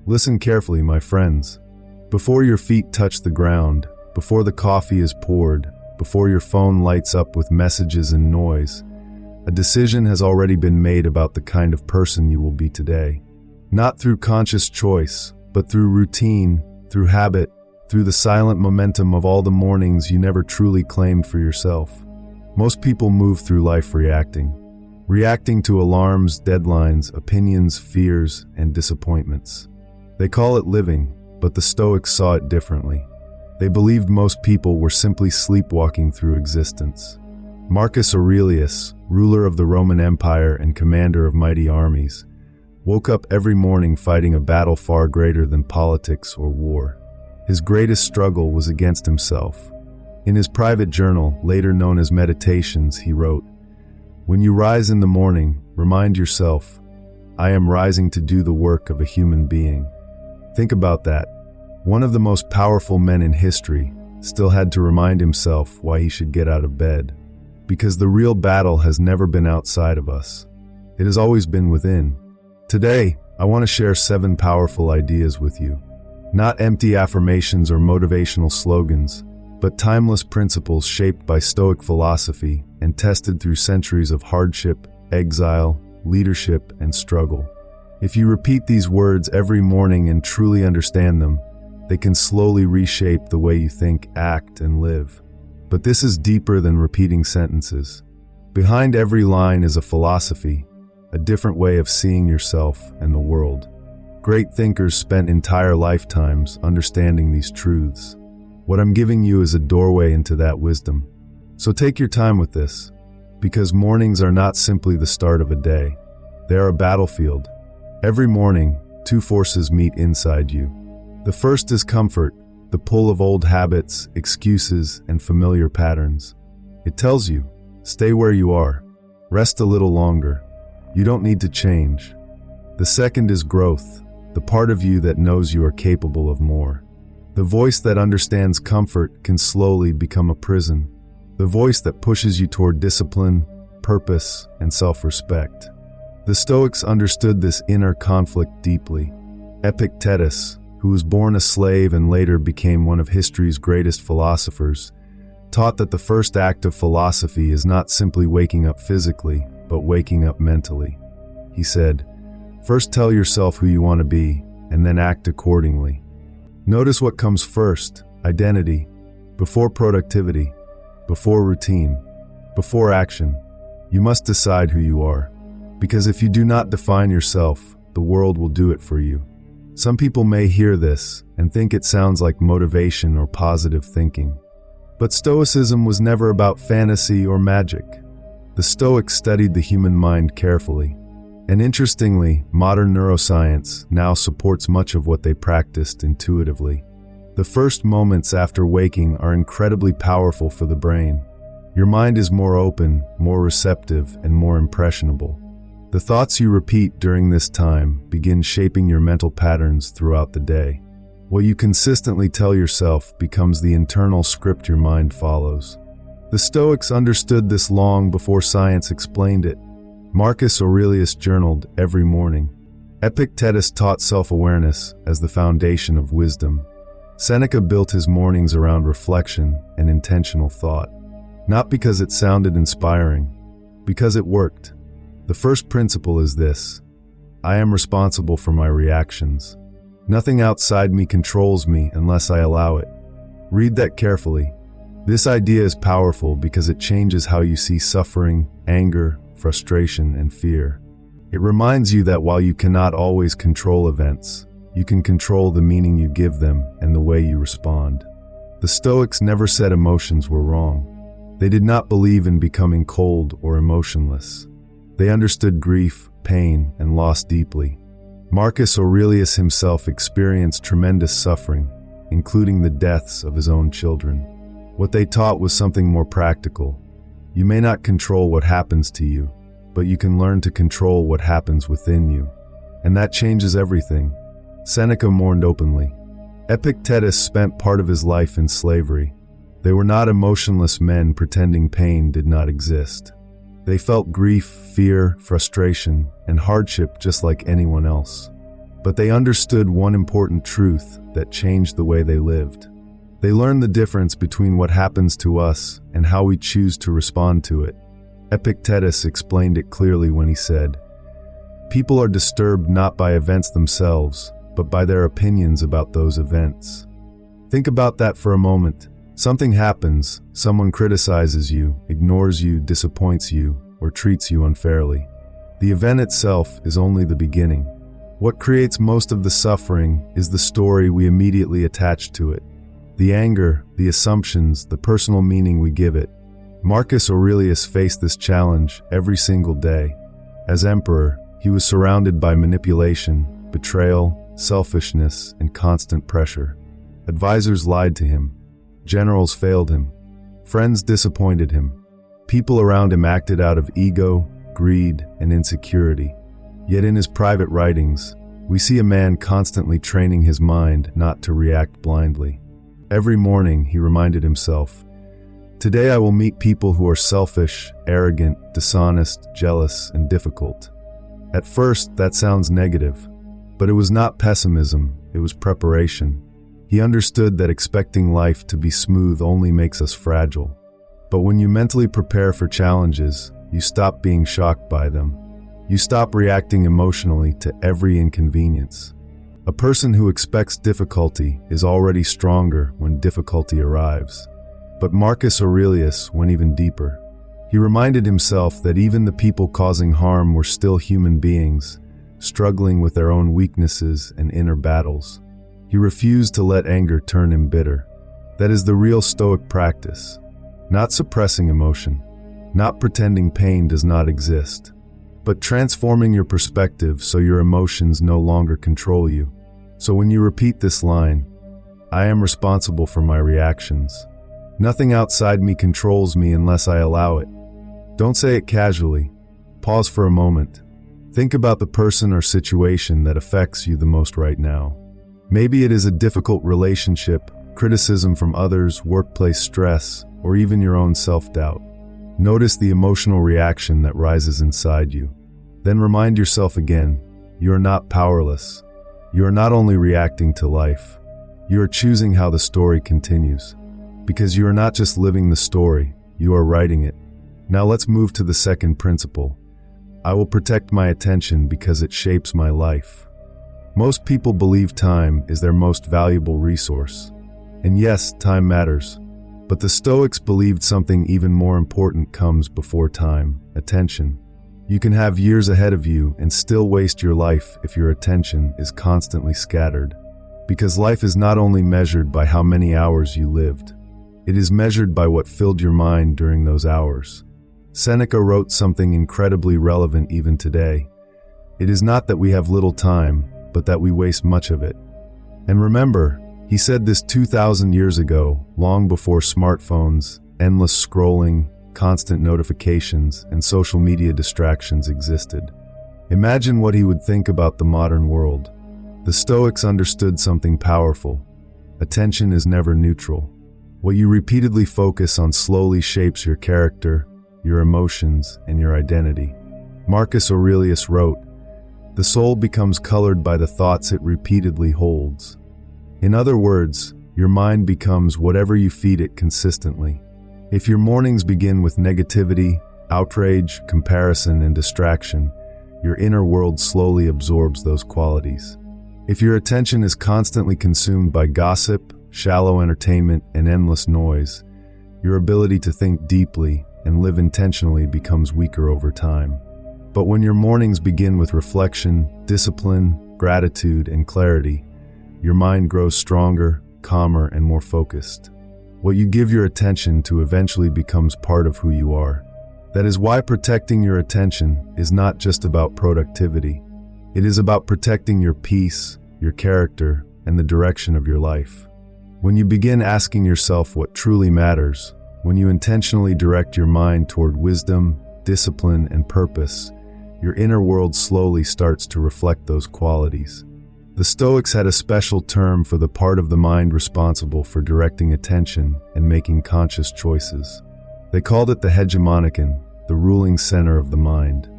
Listen carefully, my friends. Before your feet touch the ground, before the coffee is poured, before your phone lights up with messages and noise, a decision has already been made about the kind of person you will be today. Not through conscious choice, but through routine, through habit, through the silent momentum of all the mornings you never truly claimed for yourself. Most people move through life reacting to alarms, deadlines, opinions, fears, and disappointments. They call it living, but the Stoics saw it differently. They believed most people were simply sleepwalking through existence. Marcus Aurelius, ruler of the Roman Empire and commander of mighty armies, woke up every morning fighting a battle far greater than politics or war. His greatest struggle was against himself. In his private journal, later known as Meditations, he wrote, "When you rise in the morning, remind yourself, I am rising to do the work of a human being." Think about that. One of the most powerful men in history still had to remind himself why he should get out of bed. Because the real battle has never been outside of us. It has always been within. Today, I want to share 7 powerful ideas with you. Not empty affirmations or motivational slogans, but timeless principles shaped by Stoic philosophy and tested through centuries of hardship, exile, leadership, and struggle. If you repeat these words every morning and truly understand them, they can slowly reshape the way you think, act, and live. But this is deeper than repeating sentences. Behind every line is a philosophy, a different way of seeing yourself and the world. Great thinkers spent entire lifetimes understanding these truths. What I'm giving you is a doorway into that wisdom. So take your time with this, because mornings are not simply the start of a day. They are a battlefield. Every morning, 2 forces meet inside you. The first is comfort, the pull of old habits, excuses, and familiar patterns. It tells you, stay where you are, rest a little longer. You don't need to change. The second is growth, the part of you that knows you are capable of more. The voice that understands comfort can slowly become a prison. The voice that pushes you toward discipline, purpose, and self-respect. The Stoics understood this inner conflict deeply. Epictetus, who was born a slave and later became one of history's greatest philosophers, taught that the first act of philosophy is not simply waking up physically, but waking up mentally. He said, "First tell yourself who you want to be, and then act accordingly." Notice what comes first: identity, before productivity, before routine, before action. You must decide who you are. Because if you do not define yourself, the world will do it for you. Some people may hear this and think it sounds like motivation or positive thinking. But Stoicism was never about fantasy or magic. The Stoics studied the human mind carefully. And interestingly, modern neuroscience now supports much of what they practiced intuitively. The first moments after waking are incredibly powerful for the brain. Your mind is more open, more receptive, and more impressionable. The thoughts you repeat during this time begin shaping your mental patterns throughout the day. What you consistently tell yourself becomes the internal script your mind follows. The Stoics understood this long before science explained it. Marcus Aurelius journaled every morning. Epictetus taught self-awareness as the foundation of wisdom. Seneca built his mornings around reflection and intentional thought. Not because it sounded inspiring, because it worked. The first principle is this: I am responsible for my reactions. Nothing outside me controls me unless I allow it. Read that carefully. This idea is powerful because it changes how you see suffering, anger, frustration, and fear. It reminds you that while you cannot always control events, you can control the meaning you give them and the way you respond. The Stoics never said emotions were wrong. They did not believe in becoming cold or emotionless. They understood grief, pain, and loss deeply. Marcus Aurelius himself experienced tremendous suffering, including the deaths of his own children. What they taught was something more practical. You may not control what happens to you, but you can learn to control what happens within you. And that changes everything. Seneca mourned openly. Epictetus spent part of his life in slavery. They were not emotionless men pretending pain did not exist. They felt grief, fear, frustration, and hardship just like anyone else. But they understood one important truth that changed the way they lived. They learned the difference between what happens to us and how we choose to respond to it. Epictetus explained it clearly when he said, "People are disturbed not by events themselves, but by their opinions about those events." Think about that for a moment. Something happens, someone criticizes you, ignores you, disappoints you, or treats you unfairly. The event itself is only the beginning. What creates most of the suffering is the story we immediately attach to it. The anger, the assumptions, the personal meaning we give it. Marcus Aurelius faced this challenge every single day. As emperor, he was surrounded by manipulation, betrayal, selfishness, and constant pressure. Advisors lied to him. Generals failed him. Friends disappointed him. People around him acted out of ego, greed, and insecurity. Yet in his private writings, we see a man constantly training his mind not to react blindly. Every morning, he reminded himself, "Today I will meet people who are selfish, arrogant, dishonest, jealous, and difficult." At first, that sounds negative, but it was not pessimism, it was preparation. He understood that expecting life to be smooth only makes us fragile. But when you mentally prepare for challenges, you stop being shocked by them. You stop reacting emotionally to every inconvenience. A person who expects difficulty is already stronger when difficulty arrives. But Marcus Aurelius went even deeper. He reminded himself that even the people causing harm were still human beings, struggling with their own weaknesses and inner battles. He refused to let anger turn him bitter. That is the real Stoic practice. Not suppressing emotion, not pretending pain does not exist, but transforming your perspective so your emotions no longer control you. So when you repeat this line, "I am responsible for my reactions. Nothing outside me controls me unless I allow it." Don't say it casually. Pause for a moment. Think about the person or situation that affects you the most right now. Maybe it is a difficult relationship, criticism from others, workplace stress, or even your own self-doubt. Notice the emotional reaction that rises inside you. Then remind yourself again, you are not powerless. You are not only reacting to life, you are choosing how the story continues. Because you are not just living the story, you are writing it. Now let's move to the second principle. I will protect my attention because it shapes my life. Most people believe time is their most valuable resource. And yes, time matters. But the Stoics believed something even more important comes before time: attention. You can have years ahead of you and still waste your life if your attention is constantly scattered. Because life is not only measured by how many hours you lived, it is measured by what filled your mind during those hours. Seneca wrote something incredibly relevant even today. It is not that we have little time, but that we waste much of it. And remember, he said this 2,000 years ago, long before smartphones, endless scrolling, constant notifications, and social media distractions existed. Imagine what he would think about the modern world. The Stoics understood something powerful. Attention is never neutral. What you repeatedly focus on slowly shapes your character, your emotions, and your identity. Marcus Aurelius wrote, "The soul becomes colored by the thoughts it repeatedly holds." In other words, your mind becomes whatever you feed it consistently. If your mornings begin with negativity, outrage, comparison, and distraction, your inner world slowly absorbs those qualities. If your attention is constantly consumed by gossip, shallow entertainment, and endless noise, your ability to think deeply and live intentionally becomes weaker over time. But when your mornings begin with reflection, discipline, gratitude, and clarity, your mind grows stronger, calmer, and more focused. What you give your attention to eventually becomes part of who you are. That is why protecting your attention is not just about productivity. It is about protecting your peace, your character, and the direction of your life. When you begin asking yourself what truly matters, when you intentionally direct your mind toward wisdom, discipline, and purpose, your inner world slowly starts to reflect those qualities. The Stoics had a special term for the part of the mind responsible for directing attention and making conscious choices. They called it the hegemonikon, the ruling center of the mind.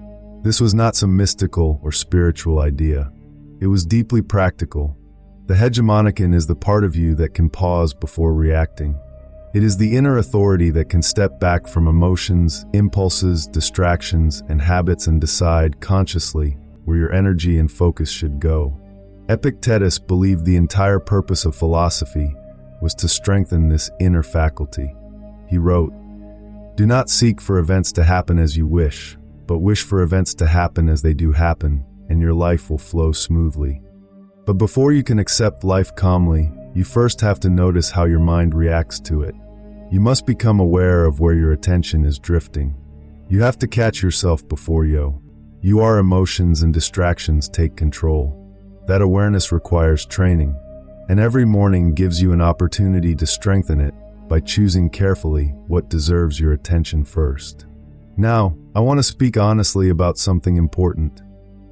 This was not some mystical or spiritual idea. It was deeply practical. The hegemonican is the part of you that can pause before reacting. It is the inner authority that can step back from emotions, impulses, distractions, and habits and decide consciously where your energy and focus should go. Epictetus believed the entire purpose of philosophy was to strengthen this inner faculty. He wrote, "Do not seek for events to happen as you wish, but wish for events to happen as they do happen, and your life will flow smoothly." But before you can accept life calmly, you first have to notice how your mind reacts to it. You must become aware of where your attention is drifting. You have to catch yourself before your emotions and distractions take control. That awareness requires training, and every morning gives you an opportunity to strengthen it by choosing carefully what deserves your attention first. Now, I want to speak honestly about something important.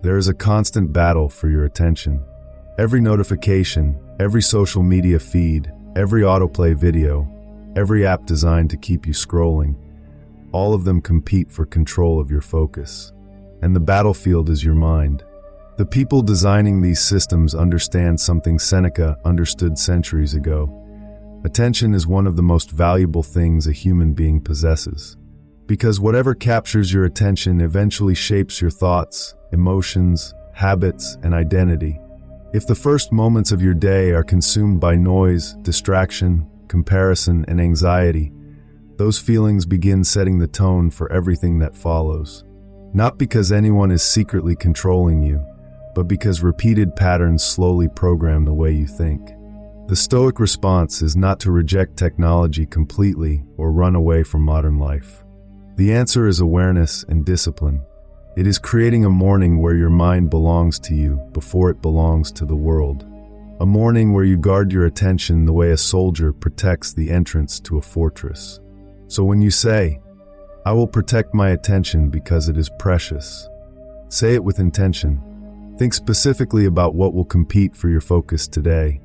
There is a constant battle for your attention. Every notification, every social media feed, every autoplay video, every app designed to keep you scrolling, all of them compete for control of your focus. And the battlefield is your mind. The people designing these systems understand something Seneca understood centuries ago. Attention is one of the most valuable things a human being possesses. Because whatever captures your attention eventually shapes your thoughts, emotions, habits, and identity. If the first moments of your day are consumed by noise, distraction, comparison, and anxiety, those feelings begin setting the tone for everything that follows. Not because anyone is secretly controlling you, but because repeated patterns slowly program the way you think. The Stoic response is not to reject technology completely or run away from modern life. The answer is awareness and discipline. It is creating a morning where your mind belongs to you before it belongs to the world. A morning where you guard your attention the way a soldier protects the entrance to a fortress. So when you say, "I will protect my attention because it is precious," say it with intention. Think specifically about what will compete for your focus today.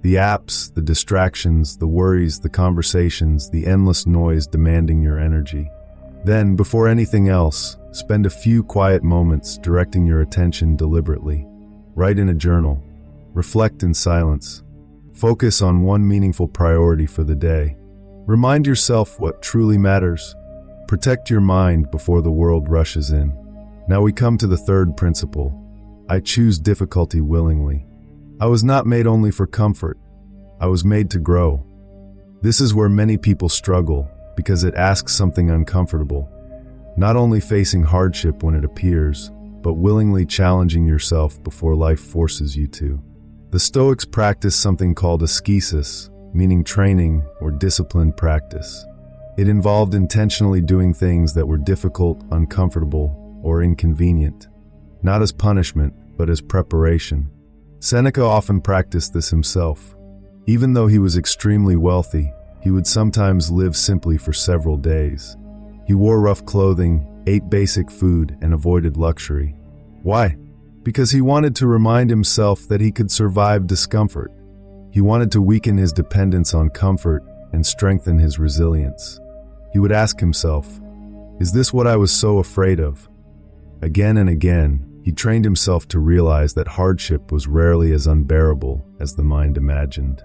The apps, the distractions, the worries, the conversations, the endless noise demanding your energy. Then, before anything else, spend a few quiet moments directing your attention deliberately. Write in a journal. Reflect in silence. Focus on one meaningful priority for the day. Remind yourself what truly matters. Protect your mind before the world rushes in. Now we come to the third principle. I choose difficulty willingly. I was not made only for comfort. I was made to grow. This is where many people struggle, because it asks something uncomfortable. Not only facing hardship when it appears, but willingly challenging yourself before life forces you to. The Stoics practiced something called ascesis, meaning training or disciplined practice. It involved intentionally doing things that were difficult, uncomfortable, or inconvenient, not as punishment, but as preparation. Seneca often practiced this himself. Even though he was extremely wealthy, he would sometimes live simply for several days. He wore rough clothing, ate basic food, and avoided luxury. Why? Because he wanted to remind himself that he could survive discomfort. He wanted to weaken his dependence on comfort and strengthen his resilience. He would ask himself, "Is this what I was so afraid of?" Again and again, he trained himself to realize that hardship was rarely as unbearable as the mind imagined.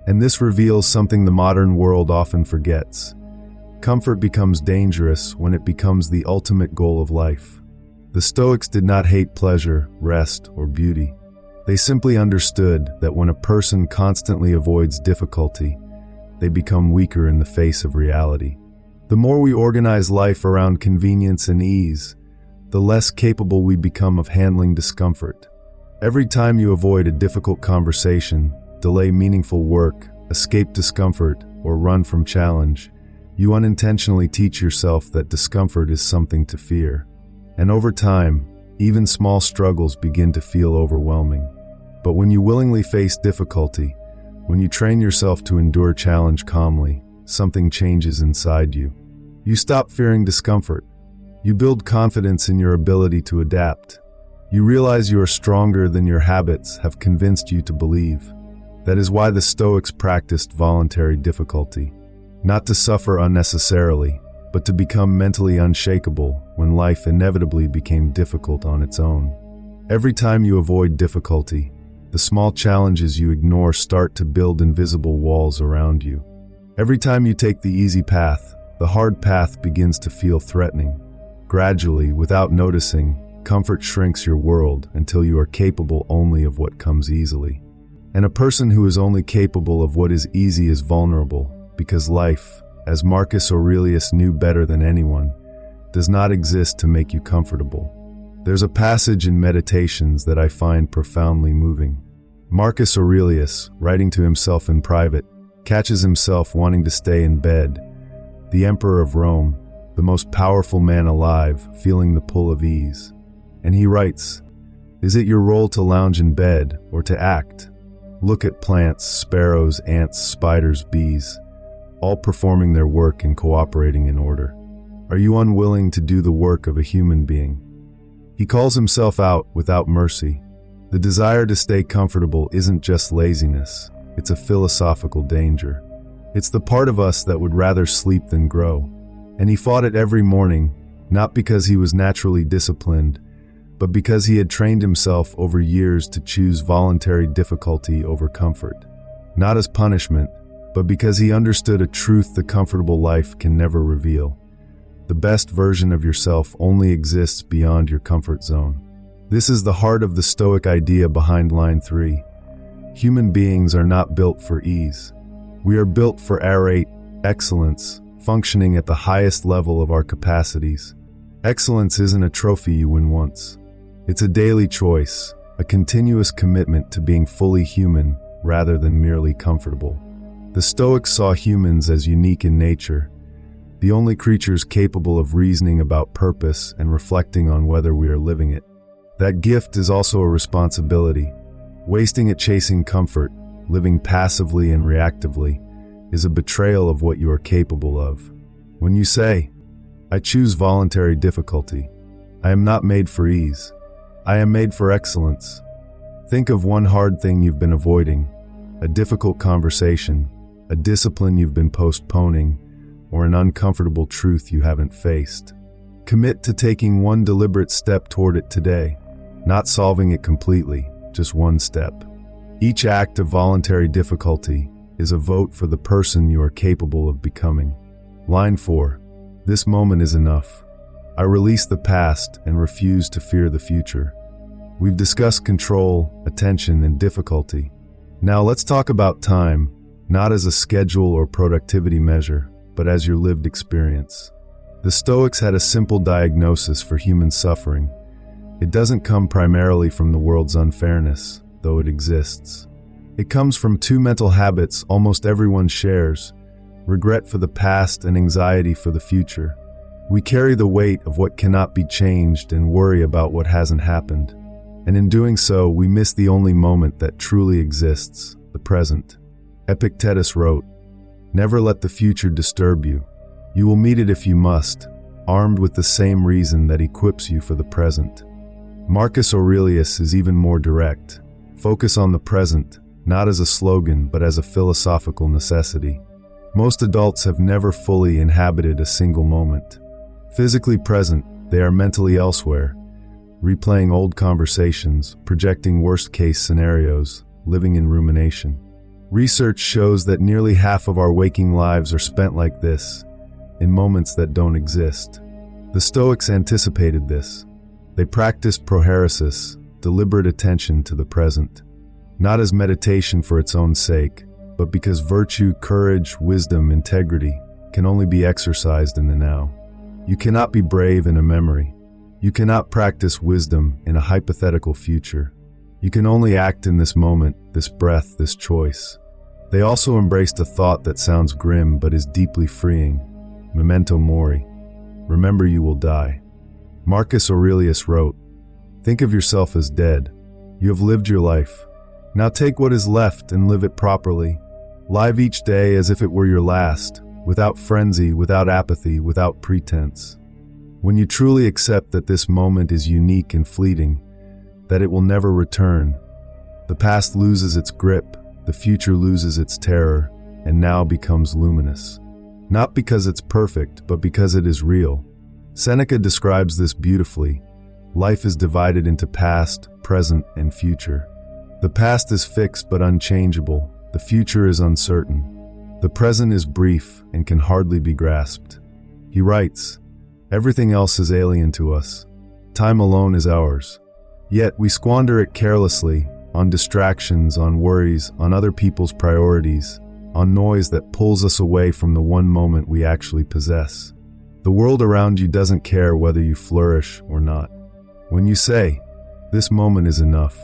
And this reveals something the modern world often forgets. Comfort becomes dangerous when it becomes the ultimate goal of life. The Stoics did not hate pleasure, rest, or beauty. They simply understood that when a person constantly avoids difficulty, they become weaker in the face of reality. The more we organize life around convenience and ease, the less capable we become of handling discomfort. Every time you avoid a difficult conversation, delay meaningful work, escape discomfort, or run from challenge, you unintentionally teach yourself that discomfort is something to fear. And over time, even small struggles begin to feel overwhelming. But when you willingly face difficulty, when you train yourself to endure challenge calmly, something changes inside you. You stop fearing discomfort. You build confidence in your ability to adapt. You realize you are stronger than your habits have convinced you to believe. That is why the Stoics practiced voluntary difficulty. Not to suffer unnecessarily, but to become mentally unshakable when life inevitably became difficult on its own. Every time you avoid difficulty, the small challenges you ignore start to build invisible walls around you. Every time you take the easy path, the hard path begins to feel threatening. Gradually, without noticing, comfort shrinks your world until you are capable only of what comes easily. And a person who is only capable of what is easy is vulnerable, because life, as Marcus Aurelius knew better than anyone, does not exist to make you comfortable. There's a passage in Meditations that I find profoundly moving. Marcus Aurelius, writing to himself in private, catches himself wanting to stay in bed. The Emperor of Rome, the most powerful man alive, feeling the pull of ease. And he writes, "Is it your role to lounge in bed or to act? Look at plants, sparrows, ants, spiders, bees, all performing their work and cooperating in order. Are you unwilling to do the work of a human being?" He calls himself out without mercy. The desire to stay comfortable isn't just laziness, it's a philosophical danger. It's the part of us that would rather sleep than grow. And he fought it every morning, not because he was naturally disciplined, but because he had trained himself over years to choose voluntary difficulty over comfort. Not as punishment, but because he understood a truth the comfortable life can never reveal. The best version of yourself only exists beyond your comfort zone. This is the heart of the Stoic idea behind line 3. Human beings are not built for ease. We are built for arete excellence, functioning at the highest level of our capacities. Excellence isn't a trophy you win once. It's a daily choice, a continuous commitment to being fully human rather than merely comfortable. The Stoics saw humans as unique in nature, the only creatures capable of reasoning about purpose and reflecting on whether we are living it. That gift is also a responsibility. Wasting it chasing comfort, living passively and reactively, is a betrayal of what you are capable of. When you say, "I choose voluntary difficulty," I am not made for ease. I am made for excellence. Think of one hard thing you've been avoiding, a difficult conversation, a discipline you've been postponing, or an uncomfortable truth you haven't faced. Commit to taking one deliberate step toward it today, not solving it completely, just one step. Each act of voluntary difficulty is a vote for the person you are capable of becoming. Line 4. This moment is enough. I release the past and refuse to fear the future. We've discussed control, attention, and difficulty. Now let's talk about time, not as a schedule or productivity measure, but as your lived experience. The Stoics had a simple diagnosis for human suffering. It doesn't come primarily from the world's unfairness, though it exists. It comes from two mental habits almost everyone shares: regret for the past and anxiety for the future. We carry the weight of what cannot be changed and worry about what hasn't happened. And in doing so, we miss the only moment that truly exists, the present. Epictetus wrote, "Never let the future disturb you. You will meet it if you must, armed with the same reason that equips you for the present." Marcus Aurelius is even more direct. Focus on the present, not as a slogan, but as a philosophical necessity. Most adults have never fully inhabited a single moment. Physically present, they are mentally elsewhere, replaying old conversations, projecting worst-case scenarios, living in rumination. Research shows that nearly half of our waking lives are spent like this, in moments that don't exist. The Stoics anticipated this. They practiced prohairesis, deliberate attention to the present, not as meditation for its own sake, but because virtue, courage, wisdom, integrity can only be exercised in the now. You cannot be brave in a memory. You cannot practice wisdom in a hypothetical future. You can only act in this moment, this breath, this choice. They also embraced a thought that sounds grim but is deeply freeing. Memento mori. Remember you will die. Marcus Aurelius wrote, "Think of yourself as dead. You have lived your life. Now take what is left and live it properly. Live each day as if it were your last, without frenzy, without apathy, without pretense. When you truly accept that this moment is unique and fleeting, that it will never return, the past loses its grip, the future loses its terror, and now becomes luminous. Not because it's perfect, but because it is real." Seneca describes this beautifully. Life is divided into past, present, and future. The past is fixed but unchangeable. The future is uncertain. The present is brief and can hardly be grasped. He writes, "Everything else is alien to us. Time alone is ours. Yet we squander it carelessly, on distractions, on worries, on other people's priorities, on noise that pulls us away from the one moment we actually possess. The world around you doesn't care whether you flourish or not. When you say, 'This moment is enough.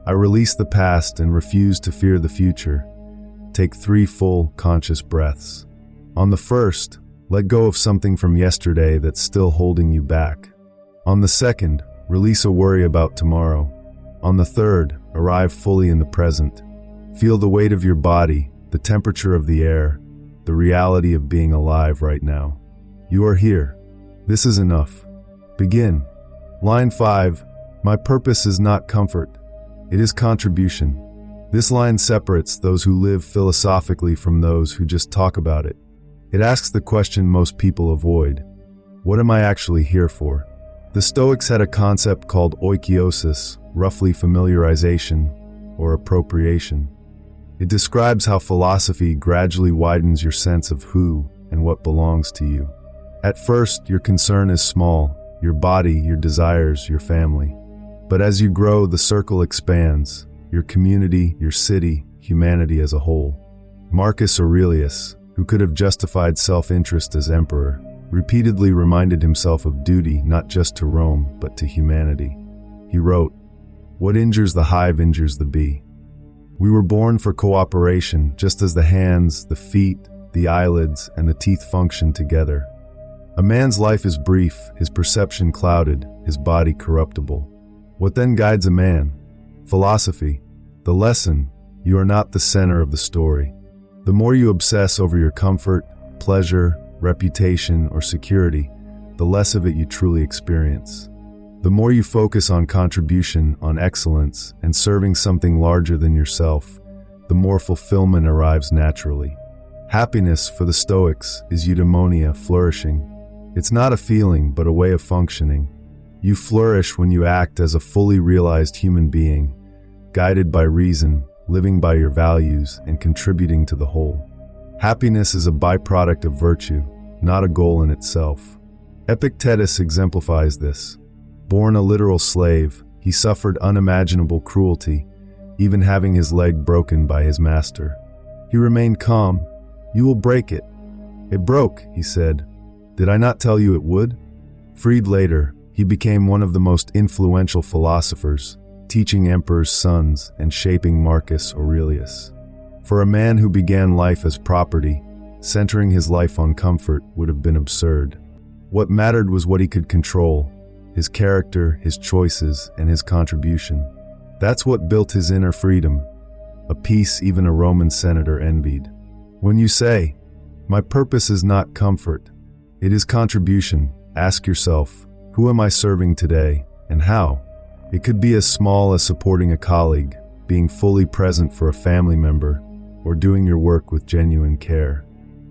I release the past and refuse to fear the future,' take 3 full, conscious breaths. On the first, let go of something from yesterday that's still holding you back. On the second, release a worry about tomorrow. On the third, arrive fully in the present. Feel the weight of your body, the temperature of the air, the reality of being alive right now. You are here. This is enough. Begin." Line 5, "My purpose is not comfort. It is contribution." This line separates those who live philosophically from those who just talk about it. It asks the question most people avoid: what am I actually here for? The Stoics had a concept called oikeiosis, roughly familiarization or appropriation. It describes how philosophy gradually widens your sense of who and what belongs to you. At first, your concern is small: your body, your desires, your family. But as you grow, the circle expands: your community, your city, humanity as a whole. Marcus Aurelius, who could have justified self-interest as emperor, repeatedly reminded himself of duty not just to Rome, but to humanity. He wrote, "What injures the hive injures the bee." We were born for cooperation, just as the hands, the feet, the eyelids, and the teeth function together. A man's life is brief, his perception clouded, his body corruptible. What then guides a man? Philosophy. The lesson: you are not the center of the story. The more you obsess over your comfort, pleasure, reputation, or security, the less of it you truly experience. The more you focus on contribution, on excellence, and serving something larger than yourself, the more fulfillment arrives naturally. Happiness, for the Stoics, is eudaimonia, flourishing. It's not a feeling, but a way of functioning. You flourish when you act as a fully realized human being, guided by reason, living by your values, and contributing to the whole. Happiness is a byproduct of virtue, not a goal in itself. Epictetus exemplifies this. Born a literal slave, he suffered unimaginable cruelty, even having his leg broken by his master. He remained calm. "You will break it." "It broke," he said. "Did I not tell you it would?" Freed later, he became one of the most influential philosophers, teaching emperors' sons and shaping Marcus Aurelius. For a man who began life as property, centering his life on comfort would have been absurd. What mattered was what he could control: his character, his choices, and his contribution. That's what built his inner freedom, a peace even a Roman senator envied. When you say, "My purpose is not comfort, it is contribution," ask yourself, who am I serving today, and how? It could be as small as supporting a colleague, being fully present for a family member, or doing your work with genuine care.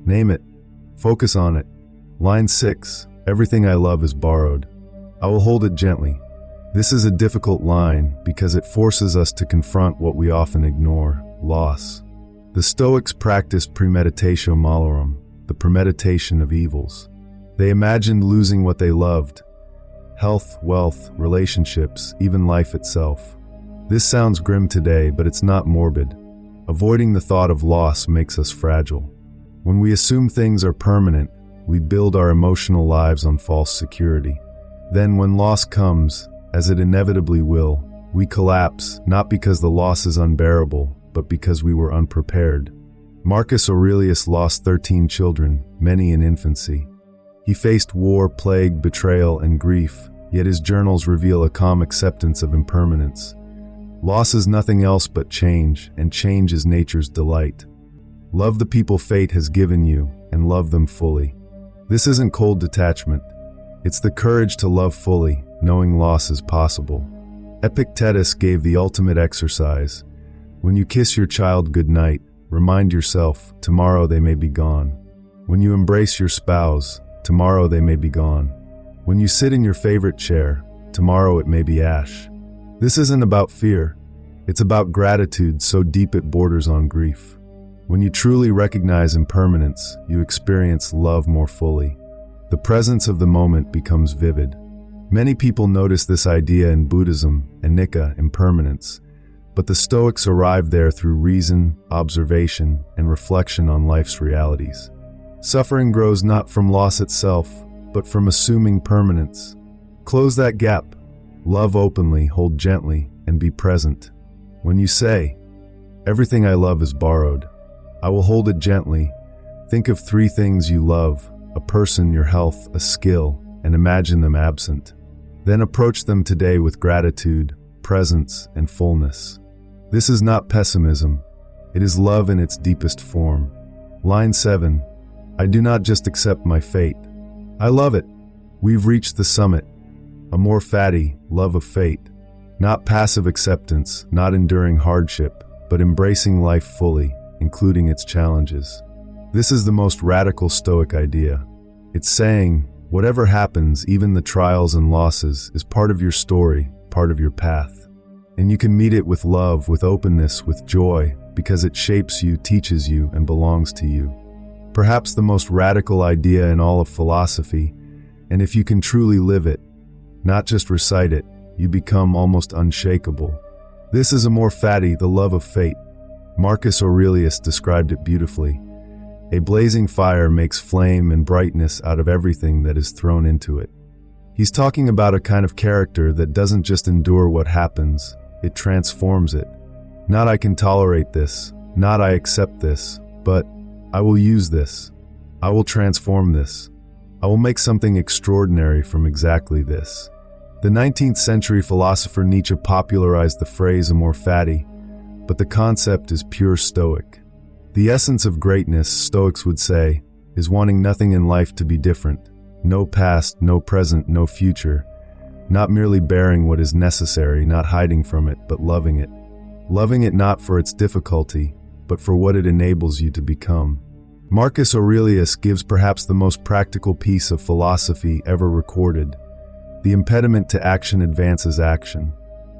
Name it. Focus on it. Line 6, "Everything I love is borrowed. I will hold it gently." This is a difficult line because it forces us to confront what we often ignore: loss. The Stoics practiced premeditatio malorum, the premeditation of evils. They imagined losing what they loved: health, wealth, relationships, even life itself. This sounds grim today, but it's not morbid. Avoiding the thought of loss makes us fragile. When we assume things are permanent, we build our emotional lives on false security. Then when loss comes, as it inevitably will, we collapse, not because the loss is unbearable, but because we were unprepared. Marcus Aurelius lost 13 children, many in infancy. He faced war, plague, betrayal, and grief, yet his journals reveal a calm acceptance of impermanence. Loss is nothing else but change, and change is nature's delight. Love the people fate has given you, and love them fully. This isn't cold detachment. It's the courage to love fully, knowing loss is possible. Epictetus gave the ultimate exercise. When you kiss your child goodnight, remind yourself, tomorrow they may be gone. When you embrace your spouse, tomorrow they may be gone. When you sit in your favorite chair, tomorrow it may be ash. This isn't about fear. It's about gratitude so deep it borders on grief. When you truly recognize impermanence, you experience love more fully. The presence of the moment becomes vivid. Many people notice this idea in Buddhism and Seneca, impermanence, but the Stoics arrived there through reason, observation, and reflection on life's realities. Suffering grows not from loss itself, but from assuming permanence. Close that gap. Love openly, hold gently, and be present. When you say, "Everything I love is borrowed," I will hold it gently. Think of 3 things you love: a person, your health, a skill, and imagine them absent. Then approach them today with gratitude, presence, and fullness. This is not pessimism. It is love in its deepest form. Line 7. I do not just accept my fate. I love it. We've reached the summit. A more fatty love of fate. Not passive acceptance, not enduring hardship, but embracing life fully, including its challenges. This is the most radical Stoic idea. It's saying, whatever happens, even the trials and losses, is part of your story, part of your path. And you can meet it with love, with openness, with joy, because it shapes you, teaches you, and belongs to you. Perhaps the most radical idea in all of philosophy, and if you can truly live it, not just recite it, you become almost unshakable. This is a more fatty, the love of fate. Marcus Aurelius described it beautifully. A blazing fire makes flame and brightness out of everything that is thrown into it. He's talking about a kind of character that doesn't just endure what happens, it transforms it. Not I can tolerate this, not I accept this, but I will use this. I will transform this. I will make something extraordinary from exactly this. The 19th century philosopher Nietzsche popularized the phrase amor fati, but the concept is pure Stoic. The essence of greatness, Stoics would say, is wanting nothing in life to be different. No past, no present, no future. Not merely bearing what is necessary, not hiding from it, but loving it. Loving it not for its difficulty, but for what it enables you to become. Marcus Aurelius gives perhaps the most practical piece of philosophy ever recorded. The impediment to action advances action.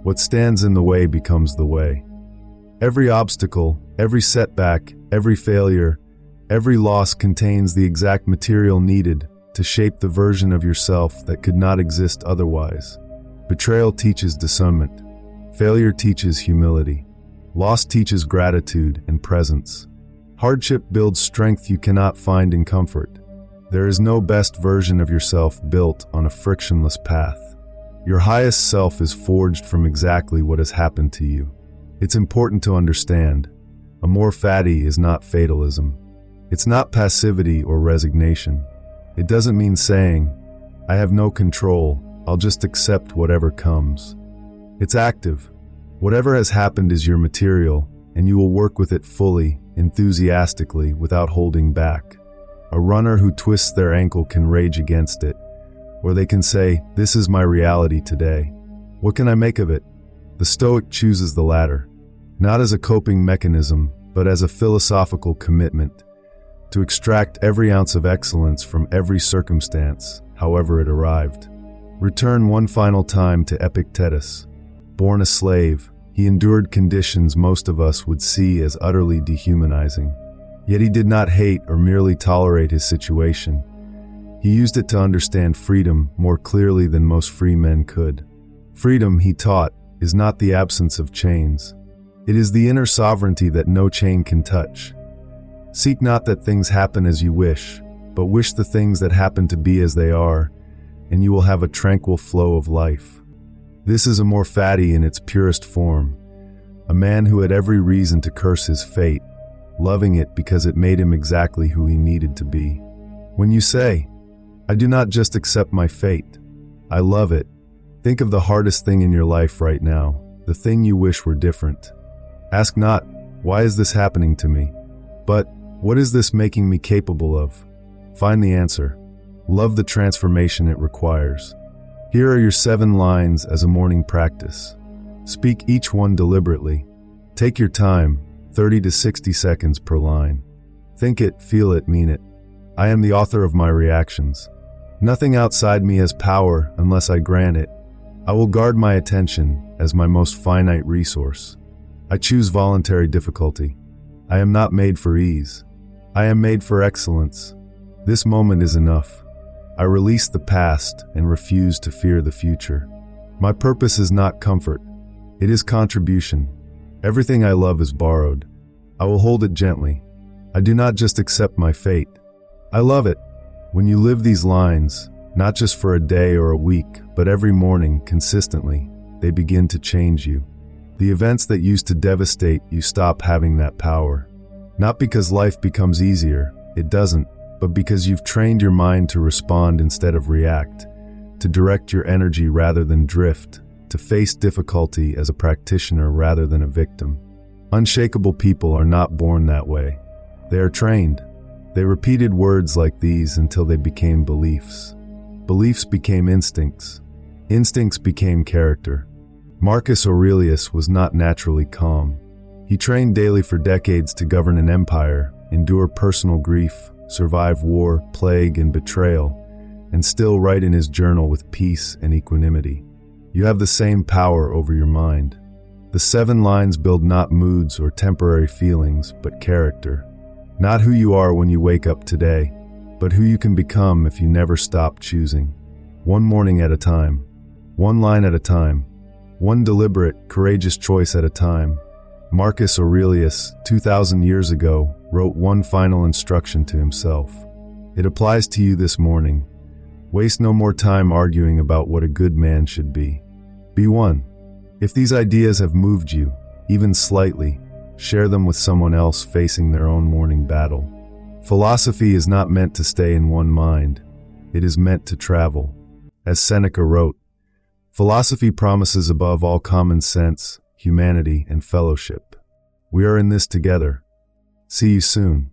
What stands in the way becomes the way. Every obstacle, every setback, every failure, every loss contains the exact material needed to shape the version of yourself that could not exist otherwise. Betrayal teaches discernment. Failure teaches humility. Loss teaches gratitude and presence. Hardship builds strength you cannot find in comfort. There is no best version of yourself built on a frictionless path. Your highest self is forged from exactly what has happened to you. It's important to understand. Amor fati is not fatalism. It's not passivity or resignation. It doesn't mean saying, I have no control, I'll just accept whatever comes. It's active. Whatever has happened is your material, and you will work with it fully, enthusiastically, without holding back. A runner who twists their ankle can rage against it, or they can say, this is my reality today. What can I make of it? The Stoic chooses the latter, not as a coping mechanism, but as a philosophical commitment, to extract every ounce of excellence from every circumstance, however it arrived. Return one final time to Epictetus. Born a slave, he endured conditions most of us would see as utterly dehumanizing. Yet he did not hate or merely tolerate his situation. He used it to understand freedom more clearly than most free men could. Freedom, he taught, is not the absence of chains. It is the inner sovereignty that no chain can touch. Seek not that things happen as you wish, but wish the things that happen to be as they are, and you will have a tranquil flow of life. This is amor fati in its purest form, a man who had every reason to curse his fate, loving it because it made him exactly who he needed to be. When you say, I do not just accept my fate, I love it, think of the hardest thing in your life right now, the thing you wish were different. Ask not, why is this happening to me? But, what is this making me capable of? Find the answer. Love the transformation it requires. Here are your 7 lines as a morning practice. Speak each one deliberately. Take your time, 30 to 60 seconds per line. Think it, feel it, mean it. I am the author of my reactions. Nothing outside me has power unless I grant it. I will guard my attention as my most finite resource. I choose voluntary difficulty. I am not made for ease. I am made for excellence. This moment is enough. I release the past and refuse to fear the future. My purpose is not comfort. It is contribution. Everything I love is borrowed. I will hold it gently. I do not just accept my fate. I love it. When you live these lines, not just for a day or a week, but every morning, consistently, they begin to change you. The events that used to devastate you stop having that power. Not because life becomes easier, it doesn't, but because you've trained your mind to respond instead of react, to direct your energy rather than drift, to face difficulty as a practitioner rather than a victim. Unshakable people are not born that way. They are trained. They repeated words like these until they became beliefs. Beliefs became instincts. Instincts became character. Marcus Aurelius was not naturally calm. He trained daily for decades to govern an empire, endure personal grief, survive war, plague, and betrayal, and still write in his journal with peace and equanimity. You have the same power over your mind. The 7 lines build not moods or temporary feelings, but character. Not who you are when you wake up today, but who you can become if you never stop choosing. One morning at a time. One line at a time. One deliberate, courageous choice at a time. Marcus Aurelius, 2,000 years ago, wrote one final instruction to himself. It applies to you this morning. Waste no more time arguing about what a good man should be. Be one. If these ideas have moved you, even slightly, share them with someone else facing their own morning battle. Philosophy is not meant to stay in one mind. It is meant to travel. As Seneca wrote, philosophy promises above all common sense, humanity, and fellowship. We are in this together. See you soon.